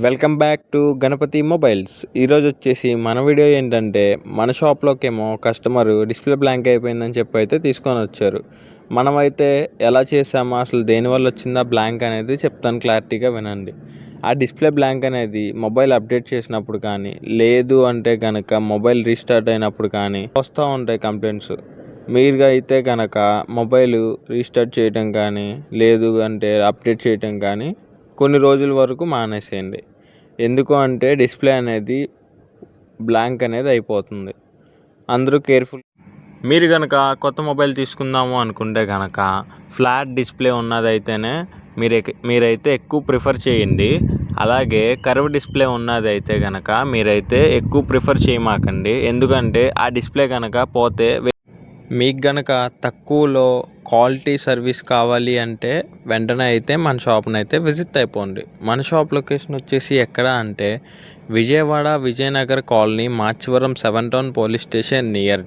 Welcome back to Ganapathi mobiles. ఈరోజు వచ్చేసి మన వీడియో ఏంటంటే, మన షాప్లోకేమో కస్టమరు డిస్ప్లే బ్లాంక్ అయిపోయిందని చెప్పి అయితే తీసుకొని వచ్చారు. మనమైతే ఎలా చేసామో, అసలు దేనివల్ల వచ్చిందా బ్లాంక్ అనేది చెప్తాను, క్లారిటీగా వినండి. ఆ డిస్ప్లే బ్లాంక్ అనేది మొబైల్ అప్డేట్ చేసినప్పుడు కానీ, లేదు అంటే కనుక మొబైల్ రీస్టార్ట్ అయినప్పుడు కానీ వస్తూ ఉంటాయి కంప్లైంట్స్. మీరు అయితే కనుక మొబైల్ రీస్టార్ట్ చేయడం కానీ, లేదు అంటే అప్డేట్ చేయడం కానీ కొన్ని రోజుల వరకు మానేసేయండి. ఎందుకు అంటే డిస్ప్లే అనేది బ్లాంక్ అనేది అయిపోతుంది. అందరూ కేర్ఫుల్. మీరు కనుక కొత్త మొబైల్ తీసుకుందాము అనుకుంటే కనుక ఫ్లాట్ డిస్ప్లే ఉన్నదైతేనే మీరైతే ఎక్కువ ప్రిఫర్ చేయండి. అలాగే కర్వ్ డిస్ప్లే ఉన్నదైతే కనుక మీరైతే ఎక్కువ ప్రిఫర్ చేయమాకండి. ఎందుకంటే ఆ డిస్ప్లే కనుక పోతే మీకు గనక తక్కువలో క్వాలిటీ సర్వీస్ కావాలి అంటే వెంటనే అయితే మన షాప్ని అయితే విజిట్ అయిపోండి. మన షాప్ లొకేషన్ వచ్చేసి ఎక్కడ అంటే Vijayawada Vijayanagar colony, Machavaram 7 town police station near.